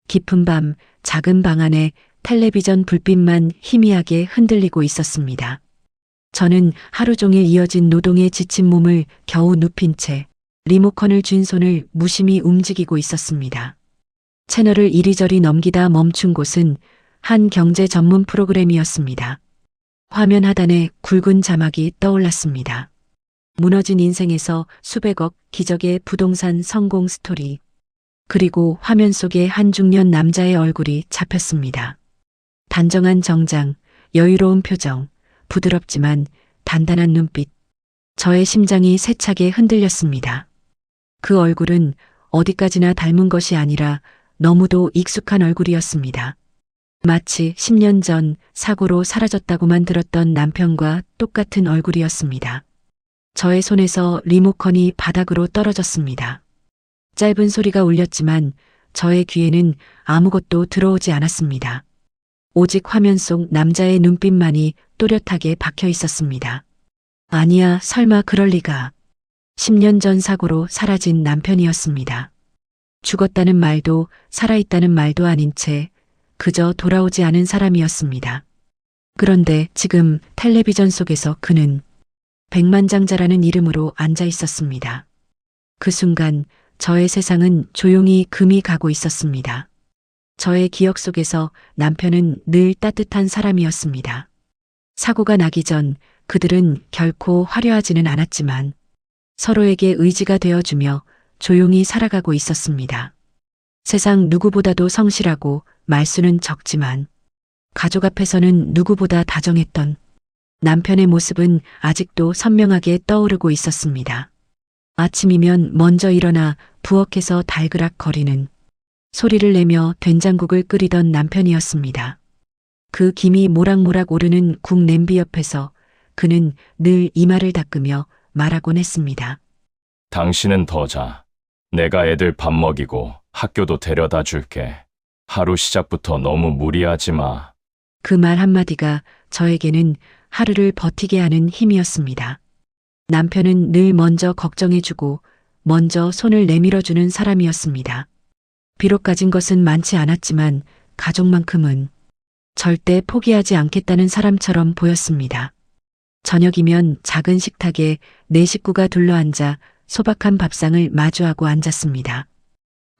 깊은 밤 작은 방 안에 텔레비전 불빛만 희미하게 흔들리고 있었습니다. 저는 하루 종일 이어진 노동에 지친 몸을 겨우 눕힌 채 리모컨을 쥔 손을 무심히 움직이고 있었습니다. 채널을 이리저리 넘기다 멈춘 곳은 한 경제 전문 프로그램이었습니다. 화면 하단에 굵은 자막이 떠올랐습니다. 무너진 인생에서 수백억 기적의 부동산 성공 스토리. 그리고 화면 속에 한 중년 남자의 얼굴이 잡혔습니다. 단정한 정장, 여유로운 표정, 부드럽지만 단단한 눈빛. 저의 심장이 세차게 흔들렸습니다. 그 얼굴은 어디까지나 닮은 것이 아니라 너무도 익숙한 얼굴이었습니다. 마치 10년 전 사고로 사라졌다고만 들었던 남편과 똑같은 얼굴이었습니다. 저의 손에서 리모컨이 바닥으로 떨어졌습니다. 짧은 소리가 울렸지만 저의 귀에는 아무것도 들어오지 않았습니다. 오직 화면 속 남자의 눈빛만이 또렷하게 박혀 있었습니다. 아니야, 설마 그럴 리가. 10년 전 사고로 사라진 남편이었습니다. 죽었다는 말도 살아있다는 말도 아닌 채 그저 돌아오지 않은 사람이었습니다. 그런데 지금 텔레비전 속에서 그는 백만장자라는 이름으로 앉아 있었습니다. 그 순간 저의 세상은 조용히 금이 가고 있었습니다. 저의 기억 속에서 남편은 늘 따뜻한 사람이었습니다. 사고가 나기 전 그들은 결코 화려하지는 않았지만 서로에게 의지가 되어주며 조용히 살아가고 있었습니다. 세상 누구보다도 성실하고 말수는 적지만 가족 앞에서는 누구보다 다정했던 남편의 모습은 아직도 선명하게 떠오르고 있었습니다. 아침이면 먼저 일어나 부엌에서 달그락거리는 소리를 내며 된장국을 끓이던 남편이었습니다. 그 김이 모락모락 오르는 국 냄비 옆에서 그는 늘 이마를 닦으며 말하곤 했습니다. 당신은 더 자. 내가 애들 밥 먹이고 학교도 데려다 줄게. 하루 시작부터 너무 무리하지 마. 그 말 한마디가 저에게는 하루를 버티게 하는 힘이었습니다. 남편은 늘 먼저 걱정해주고 먼저 손을 내밀어주는 사람이었습니다. 비록 가진 것은 많지 않았지만 가족만큼은 절대 포기하지 않겠다는 사람처럼 보였습니다. 저녁이면 작은 식탁에 네 식구가 둘러앉아 소박한 밥상을 마주하고 앉았습니다.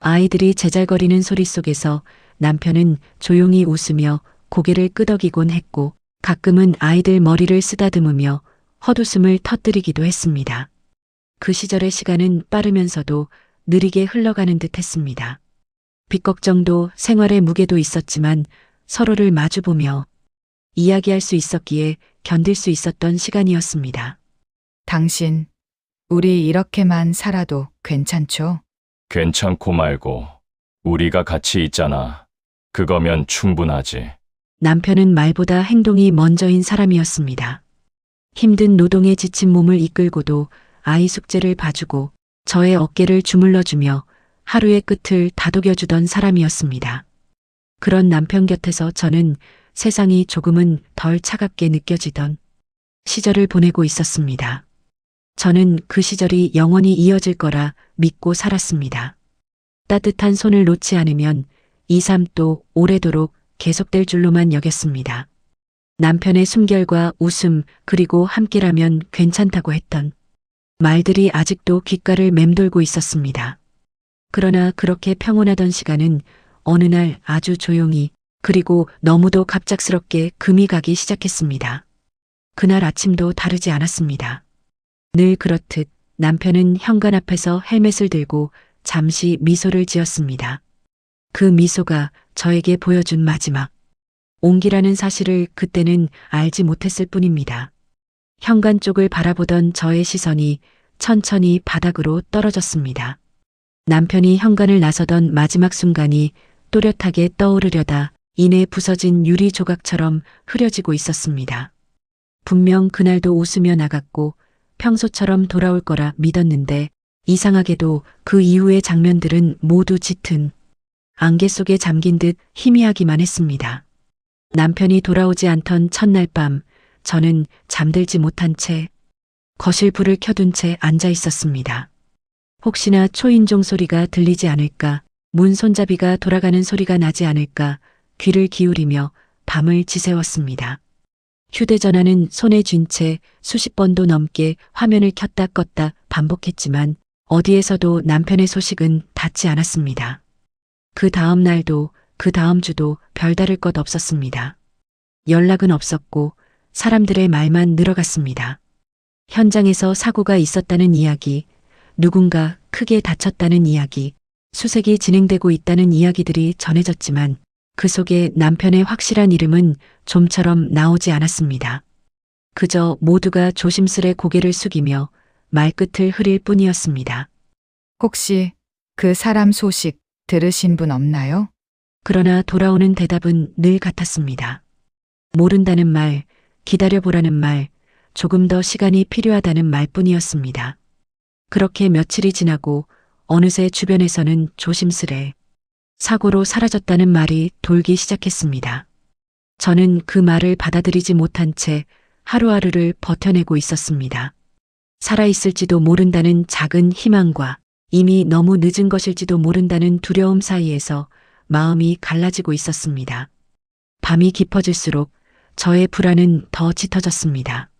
아이들이 제잘거리는 소리 속에서 남편은 조용히 웃으며 고개를 끄덕이곤 했고 가끔은 아이들 머리를 쓰다듬으며 헛웃음을 터뜨리기도 했습니다. 그 시절의 시간은 빠르면서도 느리게 흘러가는 듯 했습니다. 빚 걱정도 생활의 무게도 있었지만 서로를 마주보며 이야기할 수 있었기에 견딜 수 있었던 시간이었습니다. 당신, 우리 이렇게만 살아도 괜찮죠? 괜찮고 말고 우리가 같이 있잖아. 그거면 충분하지. 남편은 말보다 행동이 먼저인 사람이었습니다. 힘든 노동에 지친 몸을 이끌고도 아이 숙제를 봐주고 저의 어깨를 주물러주며 하루의 끝을 다독여주던 사람이었습니다. 그런 남편 곁에서 저는 세상이 조금은 덜 차갑게 느껴지던 시절을 보내고 있었습니다. 저는 그 시절이 영원히 이어질 거라 믿고 살았습니다. 따뜻한 손을 놓지 않으면 이 삶도 오래도록 계속될 줄로만 여겼습니다. 남편의 숨결과 웃음 그리고 함께라면 괜찮다고 했던 말들이 아직도 귓가를 맴돌고 있었습니다. 그러나 그렇게 평온하던 시간은 어느 날 아주 조용히 그리고 너무도 갑작스럽게 금이 가기 시작했습니다. 그날 아침도 다르지 않았습니다. 늘 그렇듯 남편은 현관 앞에서 헬멧을 들고 잠시 미소를 지었습니다. 그 미소가 저에게 보여준 마지막 온기라는 사실을 그때는 알지 못했을 뿐입니다. 현관 쪽을 바라보던 저의 시선이 천천히 바닥으로 떨어졌습니다. 남편이 현관을 나서던 마지막 순간이 또렷하게 떠오르려다 이내 부서진 유리 조각처럼 흐려지고 있었습니다. 분명 그날도 웃으며 나갔고 평소처럼 돌아올 거라 믿었는데 이상하게도 그 이후의 장면들은 모두 짙은 안개 속에 잠긴 듯 희미하기만 했습니다. 남편이 돌아오지 않던 첫날 밤 저는 잠들지 못한 채 거실 불을 켜둔 채 앉아 있었습니다. 혹시나 초인종 소리가 들리지 않을까 문 손잡이가 돌아가는 소리가 나지 않을까 귀를 기울이며 밤을 지새웠습니다. 휴대전화는 손에 쥔 채 수십 번도 넘게 화면을 켰다 껐다 반복했지만 어디에서도 남편의 소식은 닿지 않았습니다. 그 다음 날도 그 다음 주도 별다를 것 없었습니다. 연락은 없었고 사람들의 말만 늘어갔습니다. 현장에서 사고가 있었다는 이야기, 누군가 크게 다쳤다는 이야기, 수색이 진행되고 있다는 이야기들이 전해졌지만 그 속에 남편의 확실한 이름은 좀처럼 나오지 않았습니다. 그저 모두가 조심스레 고개를 숙이며 말끝을 흐릴 뿐이었습니다. 혹시 그 사람 소식 들으신 분 없나요? 그러나 돌아오는 대답은 늘 같았습니다. 모른다는 말, 기다려보라는 말, 조금 더 시간이 필요하다는 말뿐이었습니다. 그렇게 며칠이 지나고 어느새 주변에서는 조심스레 사고로 사라졌다는 말이 돌기 시작했습니다. 저는 그 말을 받아들이지 못한 채 하루하루를 버텨내고 있었습니다. 살아있을지도 모른다는 작은 희망과 이미 너무 늦은 것일지도 모른다는 두려움 사이에서 마음이 갈라지고 있었습니다. 밤이 깊어질수록 저의 불안은 더 짙어졌습니다.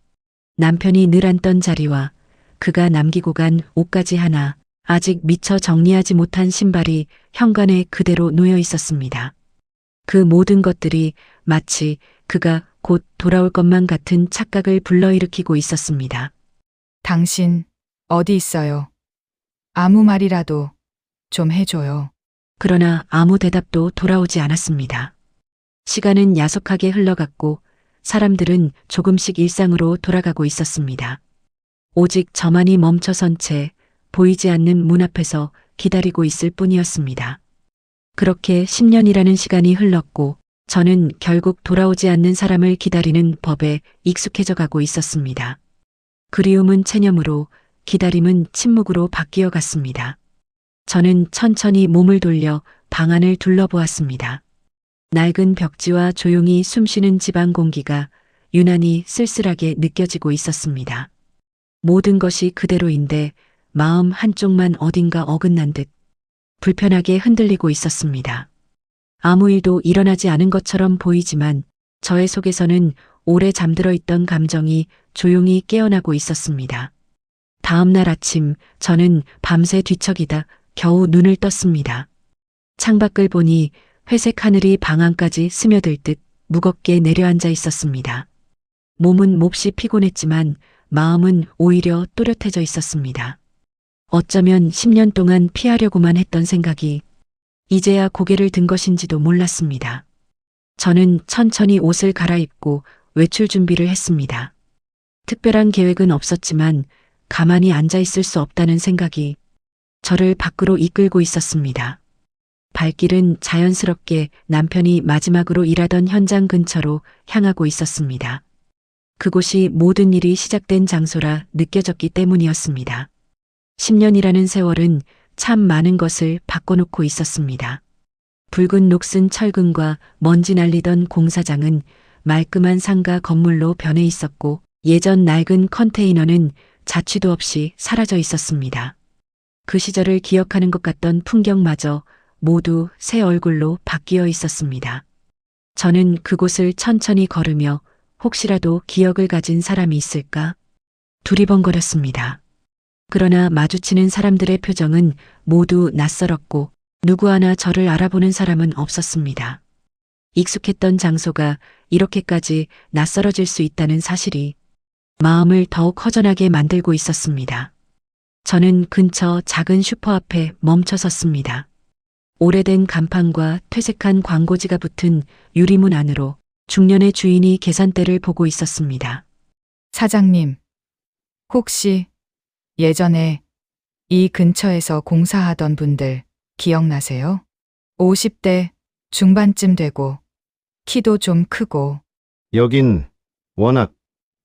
남편이 늘 앉던 자리와 그가 남기고 간 옷가지 하나, 아직 미처 정리하지 못한 신발이 현관에 그대로 놓여 있었습니다. 그 모든 것들이 마치 그가 곧 돌아올 것만 같은 착각을 불러일으키고 있었습니다. 당신 어디 있어요? 아무 말이라도 좀 해줘요. 그러나 아무 대답도 돌아오지 않았습니다. 시간은 야속하게 흘러갔고 사람들은 조금씩 일상으로 돌아가고 있었습니다. 오직 저만이 멈춰선 채 보이지 않는 문 앞에서 기다리고 있을 뿐이었습니다. 그렇게 10년이라는 시간이 흘렀고 저는 결국 돌아오지 않는 사람을 기다리는 법에 익숙해져 가고 있었습니다. 그리움은 체념으로, 기다림은 침묵으로 바뀌어 갔습니다. 저는 천천히 몸을 돌려 방 안을 둘러보았습니다. 낡은 벽지와 조용히 숨쉬는 집안 공기가 유난히 쓸쓸하게 느껴지고 있었습니다. 모든 것이 그대로인데 마음 한쪽만 어딘가 어긋난 듯 불편하게 흔들리고 있었습니다. 아무 일도 일어나지 않은 것처럼 보이지만 저의 속에서는 오래 잠들어 있던 감정이 조용히 깨어나고 있었습니다. 다음 날 아침 저는 밤새 뒤척이다 겨우 눈을 떴습니다. 창밖을 보니 회색 하늘이 방 안까지 스며들 듯 무겁게 내려앉아 있었습니다. 몸은 몹시 피곤했지만 마음은 오히려 또렷해져 있었습니다. 어쩌면 10년 동안 피하려고만 했던 생각이 이제야 고개를 든 것인지도 몰랐습니다. 저는 천천히 옷을 갈아입고 외출 준비를 했습니다. 특별한 계획은 없었지만 가만히 앉아 있을 수 없다는 생각이 저를 밖으로 이끌고 있었습니다. 발길은 자연스럽게 남편이 마지막으로 일하던 현장 근처로 향하고 있었습니다. 그곳이 모든 일이 시작된 장소라 느껴졌기 때문이었습니다. 10년이라는 세월은 참 많은 것을 바꿔놓고 있었습니다. 붉은 녹슨 철근과 먼지 날리던 공사장은 말끔한 상가 건물로 변해 있었고 예전 낡은 컨테이너는 자취도 없이 사라져 있었습니다. 그 시절을 기억하는 것 같던 풍경마저 모두 새 얼굴로 바뀌어 있었습니다. 저는 그곳을 천천히 걸으며 혹시라도 기억을 가진 사람이 있을까 두리번거렸습니다. 그러나 마주치는 사람들의 표정은 모두 낯설었고 누구 하나 저를 알아보는 사람은 없었습니다. 익숙했던 장소가 이렇게까지 낯설어질 수 있다는 사실이 마음을 더욱 허전하게 만들고 있었습니다. 저는 근처 작은 슈퍼 앞에 멈춰 섰습니다. 오래된 간판과 퇴색한 광고지가 붙은 유리문 안으로 중년의 주인이 계산대를 보고 있었습니다. 사장님, 혹시 예전에 이 근처에서 공사하던 분들 기억나세요? 50대 중반쯤 되고 키도 좀 크고 여긴 워낙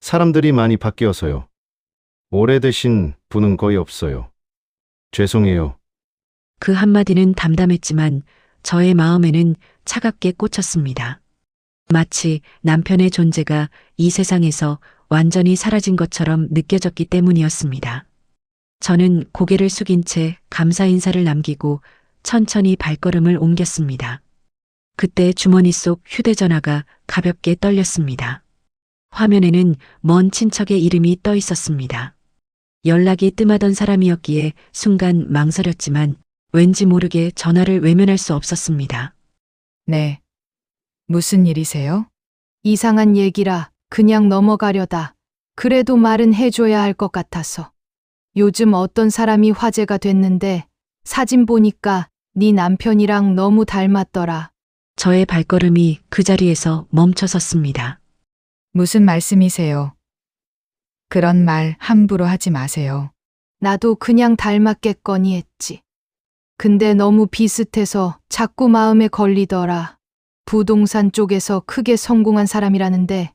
사람들이 많이 바뀌어서요. 오래되신 분은 거의 없어요. 죄송해요. 그 한마디는 담담했지만 저의 마음에는 차갑게 꽂혔습니다. 마치 남편의 존재가 이 세상에서 완전히 사라진 것처럼 느껴졌기 때문이었습니다. 저는 고개를 숙인 채 감사 인사를 남기고 천천히 발걸음을 옮겼습니다. 그때 주머니 속 휴대전화가 가볍게 떨렸습니다. 화면에는 먼 친척의 이름이 떠 있었습니다. 연락이 뜸하던 사람이었기에 순간 망설였지만 왠지 모르게 전화를 외면할 수 없었습니다. 네. 무슨 일이세요? 이상한 얘기라 그냥 넘어가려다. 그래도 말은 해줘야 할 것 같아서. 요즘 어떤 사람이 화제가 됐는데 사진 보니까 네 남편이랑 너무 닮았더라. 저의 발걸음이 그 자리에서 멈춰섰습니다. 무슨 말씀이세요? 그런 말 함부로 하지 마세요. 나도 그냥 닮았겠거니 했지. 근데 너무 비슷해서 자꾸 마음에 걸리더라. 부동산 쪽에서 크게 성공한 사람이라는데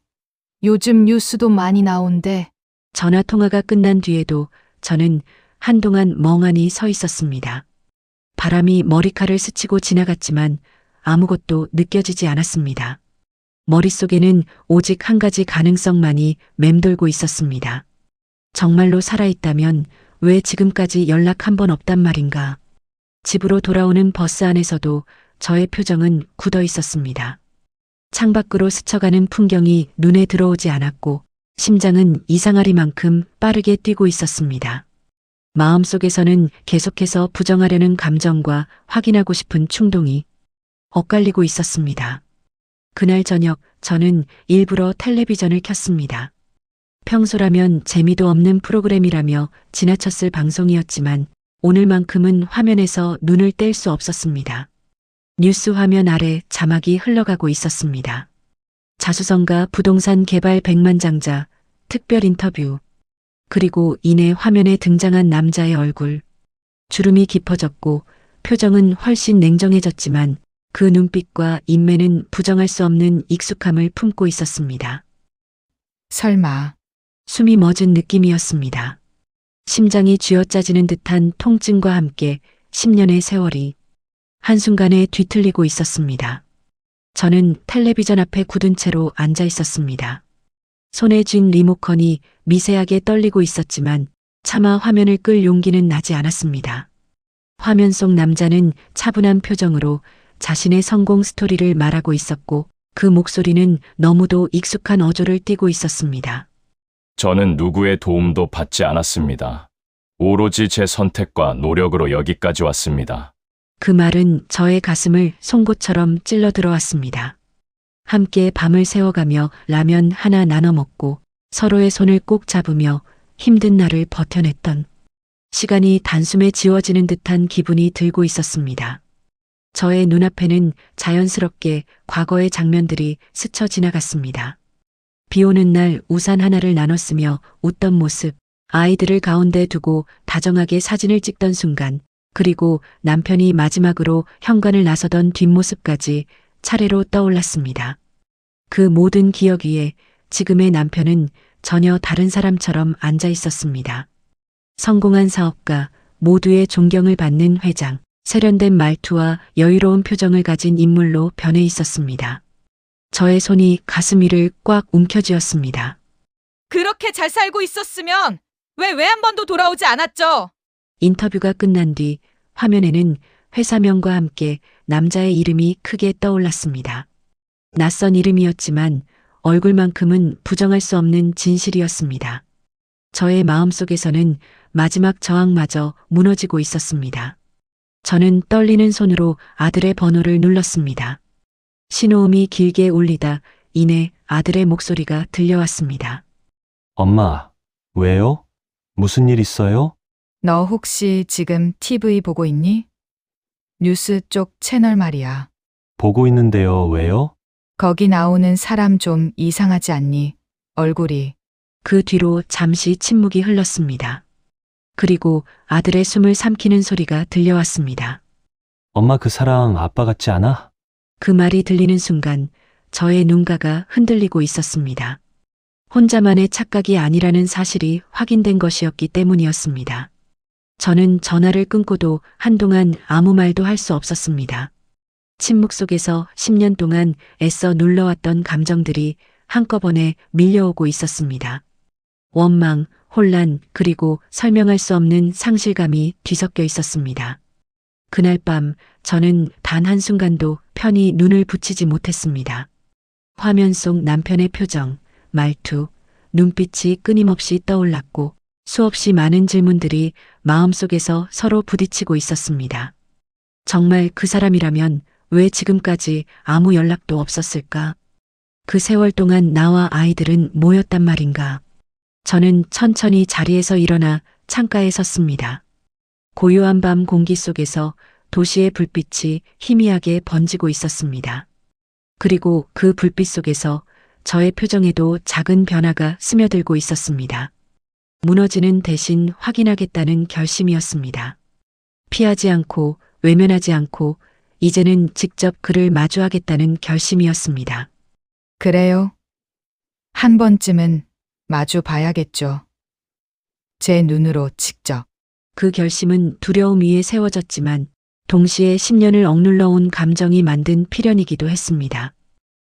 요즘 뉴스도 많이 나온대. 전화 통화가 끝난 뒤에도 저는 한동안 멍하니 서 있었습니다. 바람이 머리카락을 스치고 지나갔지만 아무것도 느껴지지 않았습니다. 머릿속에는 오직 한 가지 가능성만이 맴돌고 있었습니다. 정말로 살아있다면 왜 지금까지 연락 한 번 없단 말인가? 집으로 돌아오는 버스 안에서도 저의 표정은 굳어 있었습니다. 창밖으로 스쳐가는 풍경이 눈에 들어오지 않았고 심장은 이상하리만큼 빠르게 뛰고 있었습니다. 마음속에서는 계속해서 부정하려는 감정과 확인하고 싶은 충동이 엇갈리고 있었습니다. 그날 저녁 저는 일부러 텔레비전을 켰습니다. 평소라면 재미도 없는 프로그램이라며 지나쳤을 방송이었지만 오늘만큼은 화면에서 눈을 뗄 수 없었습니다. 뉴스 화면 아래 자막이 흘러가고 있었습니다. 자수성가 부동산 개발 백만장자 특별 인터뷰. 그리고 이내 화면에 등장한 남자의 얼굴. 주름이 깊어졌고 표정은 훨씬 냉정해졌지만 그 눈빛과 인매는 부정할 수 없는 익숙함을 품고 있었습니다. 설마, 숨이 멎은 느낌이었습니다. 심장이 쥐어짜지는 듯한 통증과 함께 10년의 세월이 한순간에 뒤틀리고 있었습니다. 저는 텔레비전 앞에 굳은 채로 앉아 있었습니다. 손에 쥔 리모컨이 미세하게 떨리고 있었지만 차마 화면을 끌 용기는 나지 않았습니다. 화면 속 남자는 차분한 표정으로 자신의 성공 스토리를 말하고 있었고 그 목소리는 너무도 익숙한 어조를 띠고 있었습니다. 저는 누구의 도움도 받지 않았습니다. 오로지 제 선택과 노력으로 여기까지 왔습니다. 그 말은 저의 가슴을 송곳처럼 찔러 들어왔습니다. 함께 밤을 새워가며 라면 하나 나눠 먹고 서로의 손을 꼭 잡으며 힘든 날을 버텨냈던 시간이 단숨에 지워지는 듯한 기분이 들고 있었습니다. 저의 눈앞에는 자연스럽게 과거의 장면들이 스쳐 지나갔습니다. 비 오는 날 우산 하나를 나눴으며 웃던 모습, 아이들을 가운데 두고 다정하게 사진을 찍던 순간, 그리고 남편이 마지막으로 현관을 나서던 뒷모습까지 차례로 떠올랐습니다. 그 모든 기억 위에 지금의 남편은 전혀 다른 사람처럼 앉아 있었습니다. 성공한 사업가, 모두의 존경을 받는 회장, 세련된 말투와 여유로운 표정을 가진 인물로 변해 있었습니다. 저의 손이 가슴 위를 꽉 움켜쥐었습니다. 그렇게 잘 살고 있었으면 왜 한 번도 돌아오지 않았죠? 인터뷰가 끝난 뒤 화면에는 회사명과 함께 남자의 이름이 크게 떠올랐습니다. 낯선 이름이었지만 얼굴만큼은 부정할 수 없는 진실이었습니다. 저의 마음속에서는 마지막 저항마저 무너지고 있었습니다. 저는 떨리는 손으로 아들의 번호를 눌렀습니다. 신호음이 길게 울리다 이내 아들의 목소리가 들려왔습니다. 엄마, 왜요? 무슨 일 있어요? 너 혹시 지금 TV 보고 있니? 뉴스 쪽 채널 말이야. 보고 있는데요, 왜요? 거기 나오는 사람 좀 이상하지 않니? 얼굴이. 그 뒤로 잠시 침묵이 흘렀습니다. 그리고 아들의 숨을 삼키는 소리가 들려왔습니다. 엄마 그 사람 아빠 같지 않아? 그 말이 들리는 순간 저의 눈가가 흔들리고 있었습니다. 혼자만의 착각이 아니라는 사실이 확인된 것이었기 때문이었습니다. 저는 전화를 끊고도 한동안 아무 말도 할 수 없었습니다. 침묵 속에서 10년 동안 애써 눌러왔던 감정들이 한꺼번에 밀려오고 있었습니다. 원망, 혼란, 그리고 설명할 수 없는 상실감이 뒤섞여 있었습니다. 그날 밤 저는 단 한순간도 편히 눈을 붙이지 못했습니다. 화면 속 남편의 표정, 말투, 눈빛이 끊임없이 떠올랐고 수없이 많은 질문들이 마음속에서 서로 부딪히고 있었습니다. 정말 그 사람이라면 왜 지금까지 아무 연락도 없었을까? 그 세월 동안 나와 아이들은 뭐였단 말인가? 저는 천천히 자리에서 일어나 창가에 섰습니다. 고요한 밤 공기 속에서 도시의 불빛이 희미하게 번지고 있었습니다. 그리고 그 불빛 속에서 저의 표정에도 작은 변화가 스며들고 있었습니다. 무너지는 대신 확인하겠다는 결심이었습니다. 피하지 않고 외면하지 않고 이제는 직접 그를 마주하겠다는 결심이었습니다. 그래요. 한 번쯤은 마주 봐야겠죠. 제 눈으로 직접. 그 결심은 두려움 위에 세워졌지만 동시에 10년을 억눌러 온 감정이 만든 필연이기도 했습니다.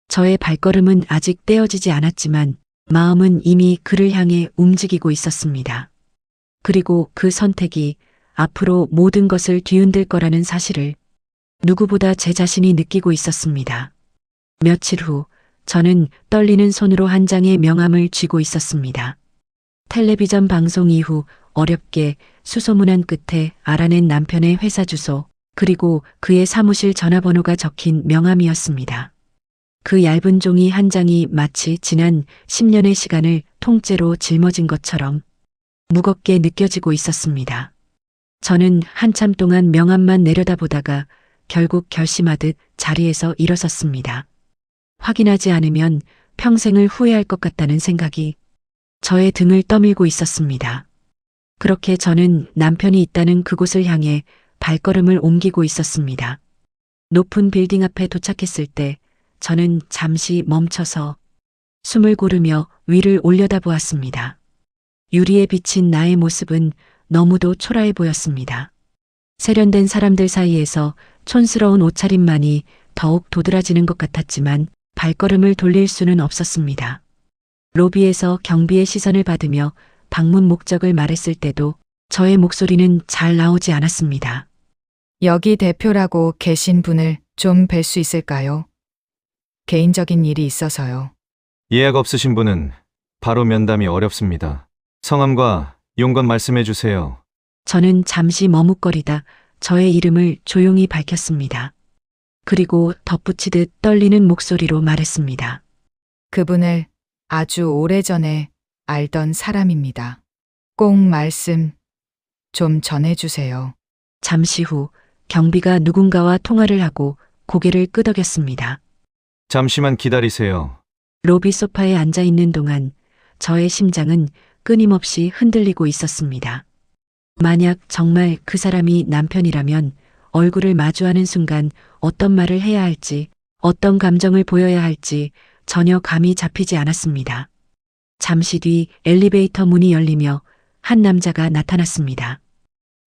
저의 발걸음은 아직 떼어지지 않았지만 마음은 이미 그를 향해 움직이고 있었습니다. 그리고 그 선택이 앞으로 모든 것을 뒤흔들 거라는 사실을 누구보다 제 자신이 느끼고 있었습니다. 며칠 후 저는 떨리는 손으로 한 장의 명함을 쥐고 있었습니다. 텔레비전 방송 이후 어렵게 수소문한 끝에 알아낸 남편의 회사 주소, 그리고 그의 사무실 전화번호가 적힌 명함이었습니다. 그 얇은 종이 한 장이 마치 지난 10년의 시간을 통째로 짊어진 것처럼 무겁게 느껴지고 있었습니다. 저는 한참 동안 명함만 내려다보다가 결국 결심하듯 자리에서 일어섰습니다. 확인하지 않으면 평생을 후회할 것 같다는 생각이 저의 등을 떠밀고 있었습니다. 그렇게 저는 남편이 있다는 그곳을 향해 발걸음을 옮기고 있었습니다. 높은 빌딩 앞에 도착했을 때 저는 잠시 멈춰서 숨을 고르며 위를 올려다보았습니다. 유리에 비친 나의 모습은 너무도 초라해 보였습니다. 세련된 사람들 사이에서 촌스러운 옷차림만이 더욱 도드라지는 것 같았지만 발걸음을 돌릴 수는 없었습니다. 로비에서 경비의 시선을 받으며 방문 목적을 말했을 때도 저의 목소리는 잘 나오지 않았습니다. 여기 대표라고 계신 분을 좀 뵐 수 있을까요? 개인적인 일이 있어서요. 예약 없으신 분은 바로 면담이 어렵습니다. 성함과 용건 말씀해 주세요. 저는 잠시 머뭇거리다 저의 이름을 조용히 밝혔습니다. 그리고 덧붙이듯 떨리는 목소리로 말했습니다. 그분을 아주 오래전에 알던 사람입니다. 꼭 말씀 좀 전해주세요. 잠시 후 경비가 누군가와 통화를 하고 고개를 끄덕였습니다. 잠시만 기다리세요. 로비 소파에 앉아 있는 동안 저의 심장은 끊임없이 흔들리고 있었습니다. 만약 정말 그 사람이 남편이라면 얼굴을 마주하는 순간 어떤 말을 해야 할지, 어떤 감정을 보여야 할지 전혀 감이 잡히지 않았습니다. 잠시 뒤 엘리베이터 문이 열리며 한 남자가 나타났습니다.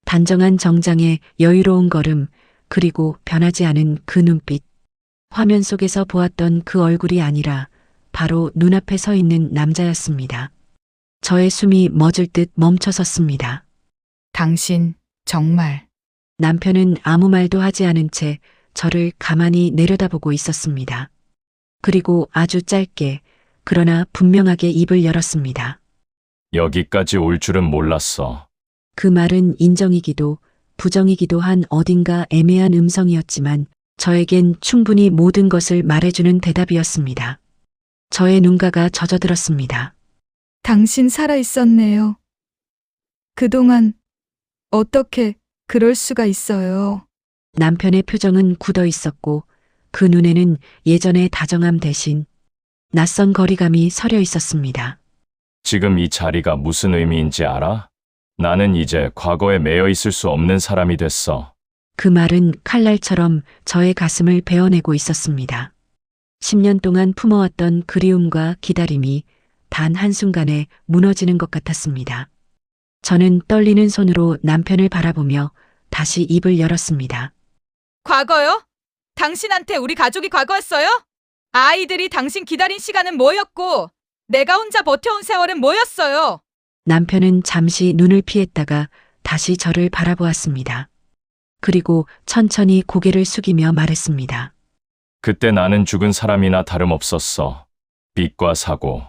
단정한 정장에 여유로운 걸음, 그리고 변하지 않은 그 눈빛. 화면 속에서 보았던 그 얼굴이 아니라 바로 눈앞에 서 있는 남자였습니다. 저의 숨이 멎을 듯 멈춰섰습니다. 당신 정말 남편은 아무 말도 하지 않은 채 저를 가만히 내려다보고 있었습니다. 그리고 아주 짧게, 그러나 분명하게 입을 열었습니다. 여기까지 올 줄은 몰랐어. 그 말은 인정이기도 부정이기도 한 어딘가 애매한 음성이었지만 저에겐 충분히 모든 것을 말해주는 대답이었습니다. 저의 눈가가 젖어들었습니다. 당신 살아 있었네요. 그동안 어떻게 그럴 수가 있어요. 남편의 표정은 굳어 있었고 그 눈에는 예전의 다정함 대신 낯선 거리감이 서려 있었습니다. 지금 이 자리가 무슨 의미인지 알아? 나는 이제 과거에 매여 있을 수 없는 사람이 됐어. 그 말은 칼날처럼 저의 가슴을 베어내고 있었습니다. 10년 동안 품어왔던 그리움과 기다림이 단 한순간에 무너지는 것 같았습니다. 저는 떨리는 손으로 남편을 바라보며 다시 입을 열었습니다. 과거요? 당신한테 우리 가족이 과거였어요? 아이들이 당신 기다린 시간은 뭐였고 내가 혼자 버텨온 세월은 뭐였어요? 남편은 잠시 눈을 피했다가 다시 저를 바라보았습니다. 그리고 천천히 고개를 숙이며 말했습니다. 그때 나는 죽은 사람이나 다름없었어. 빚과 사고,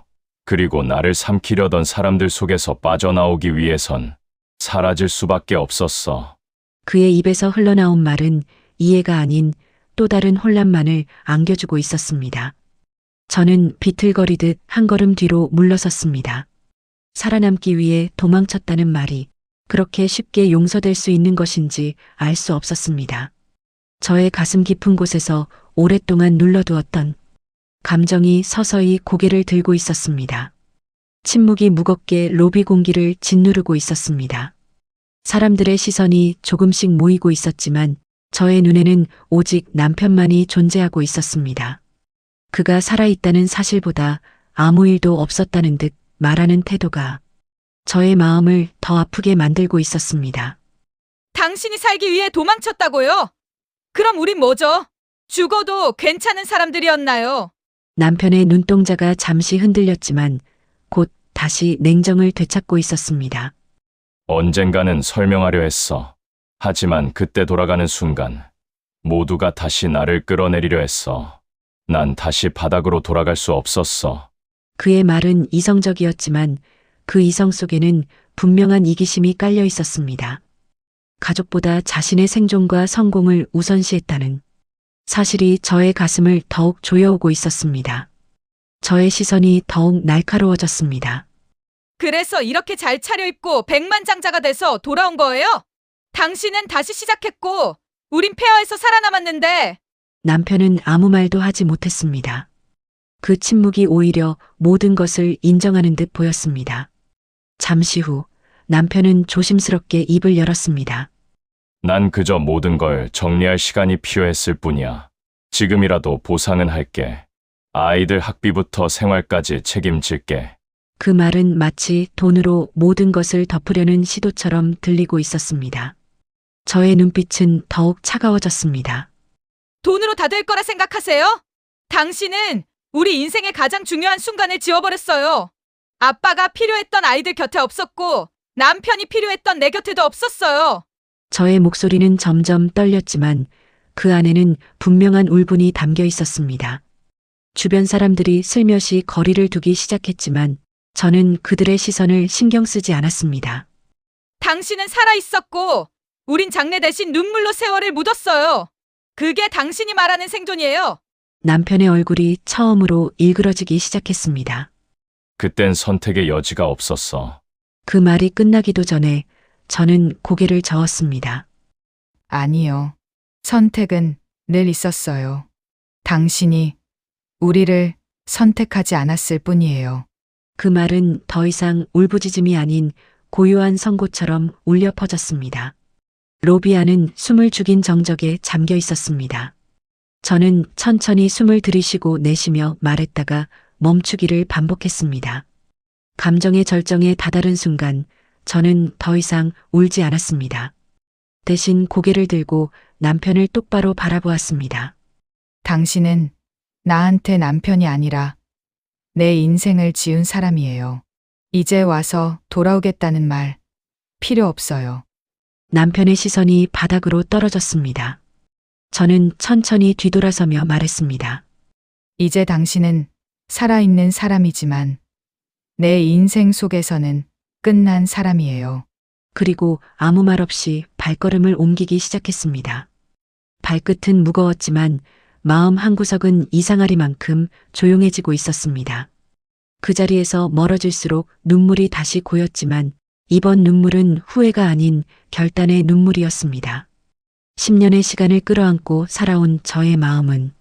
그리고 나를 삼키려던 사람들 속에서 빠져나오기 위해선 사라질 수밖에 없었어. 그의 입에서 흘러나온 말은 이해가 아닌 또 다른 혼란만을 안겨주고 있었습니다. 저는 비틀거리듯 한 걸음 뒤로 물러섰습니다. 살아남기 위해 도망쳤다는 말이 그렇게 쉽게 용서될 수 있는 것인지 알 수 없었습니다. 저의 가슴 깊은 곳에서 오랫동안 눌러두었던 감정이 서서히 고개를 들고 있었습니다. 침묵이 무겁게 로비 공기를 짓누르고 있었습니다. 사람들의 시선이 조금씩 모이고 있었지만 저의 눈에는 오직 남편만이 존재하고 있었습니다. 그가 살아있다는 사실보다 아무 일도 없었다는 듯 말하는 태도가 저의 마음을 더 아프게 만들고 있었습니다. 당신이 살기 위해 도망쳤다고요? 그럼 우린 뭐죠? 죽어도 괜찮은 사람들이었나요? 남편의 눈동자가 잠시 흔들렸지만 곧 다시 냉정을 되찾고 있었습니다. 언젠가는 설명하려 했어. 하지만 그때 돌아가는 순간 모두가 다시 나를 끌어내리려 했어. 난 다시 바닥으로 돌아갈 수 없었어. 그의 말은 이성적이었지만 그 이성 속에는 분명한 이기심이 깔려 있었습니다. 가족보다 자신의 생존과 성공을 우선시했다는 사실이 저의 가슴을 더욱 조여오고 있었습니다. 저의 시선이 더욱 날카로워졌습니다. 그래서 이렇게 잘 차려입고 백만장자가 돼서 돌아온 거예요? 당신은 다시 시작했고 우린 폐허에서 살아남았는데. 남편은 아무 말도 하지 못했습니다. 그 침묵이 오히려 모든 것을 인정하는 듯 보였습니다. 잠시 후 남편은 조심스럽게 입을 열었습니다. 난 그저 모든 걸 정리할 시간이 필요했을 뿐이야. 지금이라도 보상은 할게. 아이들 학비부터 생활까지 책임질게. 그 말은 마치 돈으로 모든 것을 덮으려는 시도처럼 들리고 있었습니다. 저의 눈빛은 더욱 차가워졌습니다. 돈으로 다 될 거라 생각하세요? 당신은 우리 인생의 가장 중요한 순간을 지워버렸어요. 아빠가 필요했던 아이들 곁에 없었고 남편이 필요했던 내 곁에도 없었어요. 저의 목소리는 점점 떨렸지만 그 안에는 분명한 울분이 담겨 있었습니다. 주변 사람들이 슬며시 거리를 두기 시작했지만 저는 그들의 시선을 신경 쓰지 않았습니다. 당신은 살아있었고 우린 장례 대신 눈물로 세월을 묻었어요. 그게 당신이 말하는 생존이에요. 남편의 얼굴이 처음으로 일그러지기 시작했습니다. 그땐 선택의 여지가 없었어. 그 말이 끝나기도 전에 저는 고개를 저었습니다. 아니요. 선택은 늘 있었어요. 당신이 우리를 선택하지 않았을 뿐이에요. 그 말은 더 이상 울부짖음이 아닌 고요한 선고처럼 울려 퍼졌습니다. 로비 안은 숨을 죽인 정적에 잠겨 있었습니다. 저는 천천히 숨을 들이쉬고 내쉬며 말했다가 멈추기를 반복했습니다. 감정의 절정에 다다른 순간 저는 더 이상 울지 않았습니다. 대신 고개를 들고 남편을 똑바로 바라보았습니다. 당신은 나한테 남편이 아니라 내 인생을 지은 사람이에요. 이제 와서 돌아오겠다는 말 필요 없어요. 남편의 시선이 바닥으로 떨어졌습니다. 저는 천천히 뒤돌아서며 말했습니다. 이제 당신은 살아있는 사람이지만 내 인생 속에서는 끝난 사람이에요. 그리고 아무 말 없이 발걸음을 옮기기 시작했습니다. 발끝은 무거웠지만 마음 한구석은 이상하리만큼 조용해지고 있었습니다. 그 자리에서 멀어질수록 눈물이 다시 고였지만 이번 눈물은 후회가 아닌 결단의 눈물이었습니다. 10년의 시간을 끌어안고 살아온 저의 마음은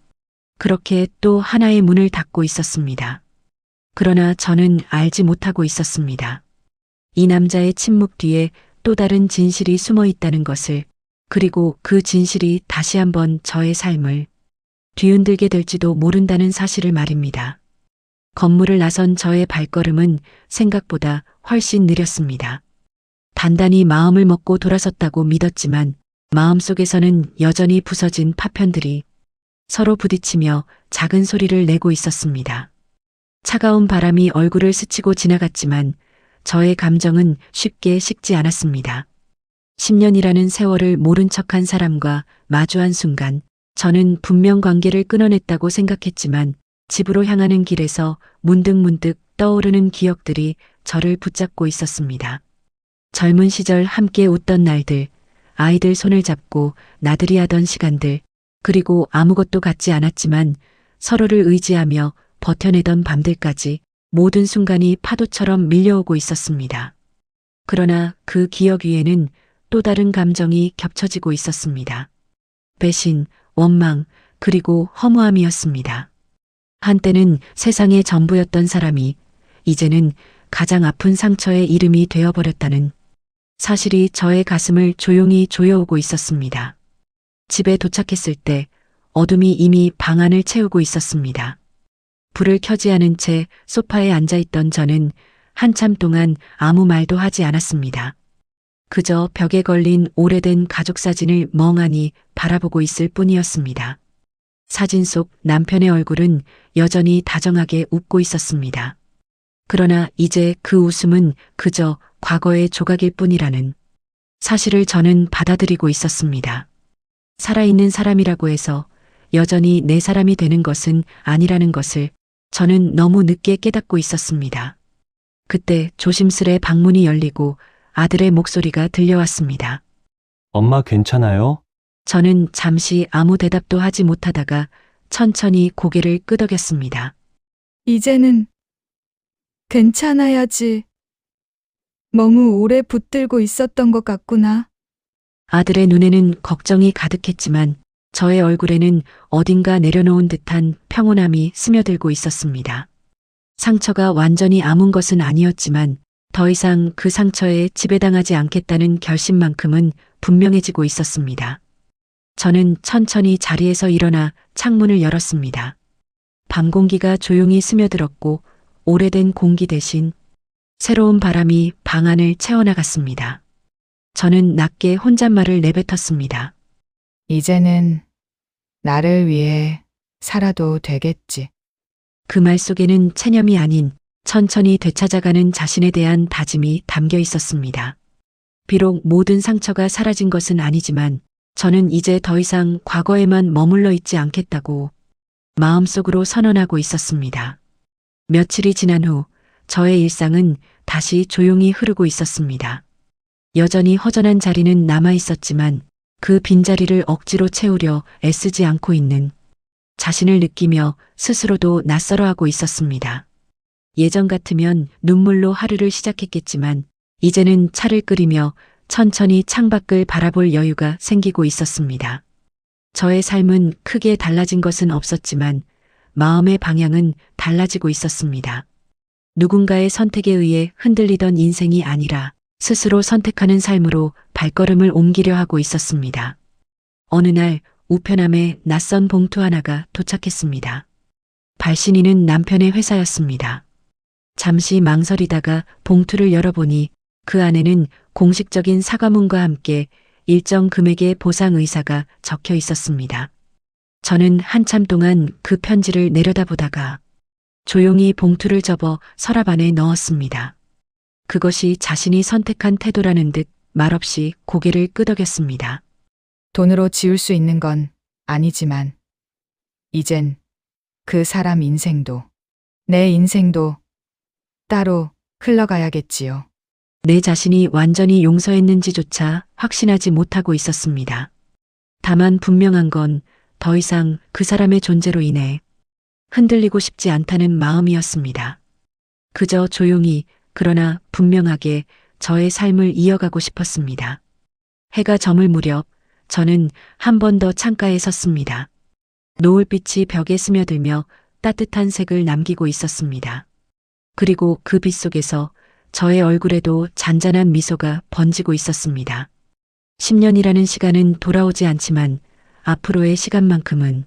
그렇게 또 하나의 문을 닫고 있었습니다. 그러나 저는 알지 못하고 있었습니다. 이 남자의 침묵 뒤에 또 다른 진실이 숨어 있다는 것을, 그리고 그 진실이 다시 한번 저의 삶을 뒤흔들게 될지도 모른다는 사실을 말입니다. 건물을 나선 저의 발걸음은 생각보다 훨씬 느렸습니다. 단단히 마음을 먹고 돌아섰다고 믿었지만 마음속에서는 여전히 부서진 파편들이 서로 부딪히며 작은 소리를 내고 있었습니다. 차가운 바람이 얼굴을 스치고 지나갔지만 저의 감정은 쉽게 식지 않았습니다. 10년이라는 세월을 모른 척한 사람과 마주한 순간 저는 분명 관계를 끊어냈다고 생각했지만 집으로 향하는 길에서 문득문득 떠오르는 기억들이 저를 붙잡고 있었습니다. 젊은 시절 함께 웃던 날들, 아이들 손을 잡고 나들이 하던 시간들, 그리고 아무것도 갖지 않았지만 서로를 의지하며 버텨내던 밤들까지 모든 순간이 파도처럼 밀려오고 있었습니다. 그러나 그 기억 위에는 또 다른 감정이 겹쳐지고 있었습니다. 배신, 원망, 그리고 허무함이었습니다. 한때는 세상의 전부였던 사람이 이제는 가장 아픈 상처의 이름이 되어버렸다는 사실이 저의 가슴을 조용히 조여오고 있었습니다. 집에 도착했을 때 어둠이 이미 방 안을 채우고 있었습니다. 불을 켜지 않은 채 소파에 앉아있던 저는 한참 동안 아무 말도 하지 않았습니다. 그저 벽에 걸린 오래된 가족 사진을 멍하니 바라보고 있을 뿐이었습니다. 사진 속 남편의 얼굴은 여전히 다정하게 웃고 있었습니다. 그러나 이제 그 웃음은 그저 과거의 조각일 뿐이라는 사실을 저는 받아들이고 있었습니다. 살아있는 사람이라고 해서 여전히 내 사람이 되는 것은 아니라는 것을 저는 너무 늦게 깨닫고 있었습니다. 그때 조심스레 방문이 열리고 아들의 목소리가 들려왔습니다. 엄마 괜찮아요? 저는 잠시 아무 대답도 하지 못하다가 천천히 고개를 끄덕였습니다. 이제는 괜찮아야지. 너무 오래 붙들고 있었던 것 같구나. 아들의 눈에는 걱정이 가득했지만 저의 얼굴에는 어딘가 내려놓은 듯한 평온함이 스며들고 있었습니다. 상처가 완전히 아문 것은 아니었지만 더 이상 그 상처에 지배당하지 않겠다는 결심만큼은 분명해지고 있었습니다. 저는 천천히 자리에서 일어나 창문을 열었습니다. 밤 공기가 조용히 스며들었고 오래된 공기 대신 새로운 바람이 방 안을 채워나갔습니다. 저는 낮게 혼잣말을 내뱉었습니다. 이제는 나를 위해 살아도 되겠지. 그 말 속에는 체념이 아닌 천천히 되찾아가는 자신에 대한 다짐이 담겨 있었습니다. 비록 모든 상처가 사라진 것은 아니지만 저는 이제 더 이상 과거에만 머물러 있지 않겠다고 마음속으로 선언하고 있었습니다. 며칠이 지난 후 저의 일상은 다시 조용히 흐르고 있었습니다. 여전히 허전한 자리는 남아 있었지만 그 빈자리를 억지로 채우려 애쓰지 않고 있는 자신을 느끼며 스스로도 낯설어하고 있었습니다. 예전 같으면 눈물로 하루를 시작했겠지만 이제는 차를 끓이며 천천히 창밖을 바라볼 여유가 생기고 있었습니다. 저의 삶은 크게 달라진 것은 없었지만 마음의 방향은 달라지고 있었습니다. 누군가의 선택에 의해 흔들리던 인생이 아니라 스스로 선택하는 삶으로 발걸음을 옮기려 하고 있었습니다. 어느 날 우편함에 낯선 봉투 하나가 도착했습니다. 발신인은 남편의 회사였습니다. 잠시 망설이다가 봉투를 열어보니 그 안에는 공식적인 사과문과 함께 일정 금액의 보상 의사가 적혀 있었습니다. 저는 한참 동안 그 편지를 내려다보다가 조용히 봉투를 접어 서랍 안에 넣었습니다. 그것이 자신이 선택한 태도라는 듯 말없이 고개를 끄덕였습니다. 돈으로 지울 수 있는 건 아니지만 이젠 그 사람 인생도 내 인생도 따로 흘러가야겠지요. 내 자신이 완전히 용서했는지조차 확신하지 못하고 있었습니다. 다만 분명한 건 더 이상 그 사람의 존재로 인해 흔들리고 싶지 않다는 마음이었습니다. 그저 조용히 그러나 분명하게 저의 삶을 이어가고 싶었습니다. 해가 저물 무렵 저는 한 번 더 창가에 섰습니다. 노을빛이 벽에 스며들며 따뜻한 색을 남기고 있었습니다. 그리고 그 빛 속에서 저의 얼굴에도 잔잔한 미소가 번지고 있었습니다. 10년이라는 시간은 돌아오지 않지만 앞으로의 시간만큼은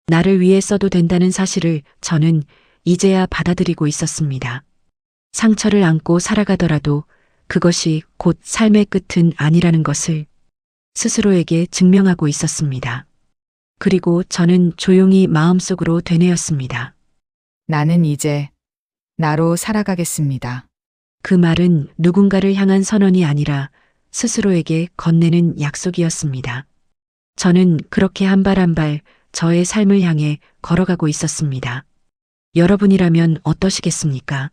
나를 위해 써도 된다는 사실을 저는 이제야 받아들이고 있었습니다. 상처를 안고 살아가더라도 그것이 곧 삶의 끝은 아니라는 것을 스스로에게 증명하고 있었습니다. 그리고 저는 조용히 마음속으로 되뇌었습니다. 나는 이제 나로 살아가겠습니다. 그 말은 누군가를 향한 선언이 아니라 스스로에게 건네는 약속이었습니다. 저는 그렇게 한 발 한 발 저의 삶을 향해 걸어가고 있었습니다. 여러분이라면 어떠시겠습니까?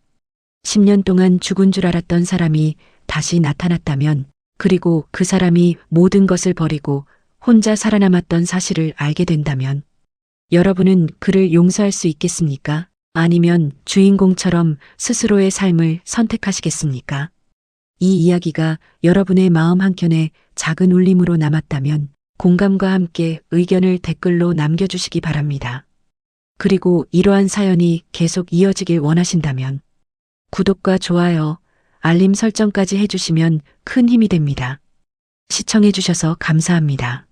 10년 동안 죽은 줄 알았던 사람이 다시 나타났다면, 그리고 그 사람이 모든 것을 버리고 혼자 살아남았던 사실을 알게 된다면, 여러분은 그를 용서할 수 있겠습니까? 아니면 주인공처럼 스스로의 삶을 선택하시겠습니까? 이 이야기가 여러분의 마음 한켠에 작은 울림으로 남았다면 공감과 함께 의견을 댓글로 남겨주시기 바랍니다. 그리고 이러한 사연이 계속 이어지길 원하신다면 구독과 좋아요, 알림 설정까지 해주시면 큰 힘이 됩니다. 시청해주셔서 감사합니다.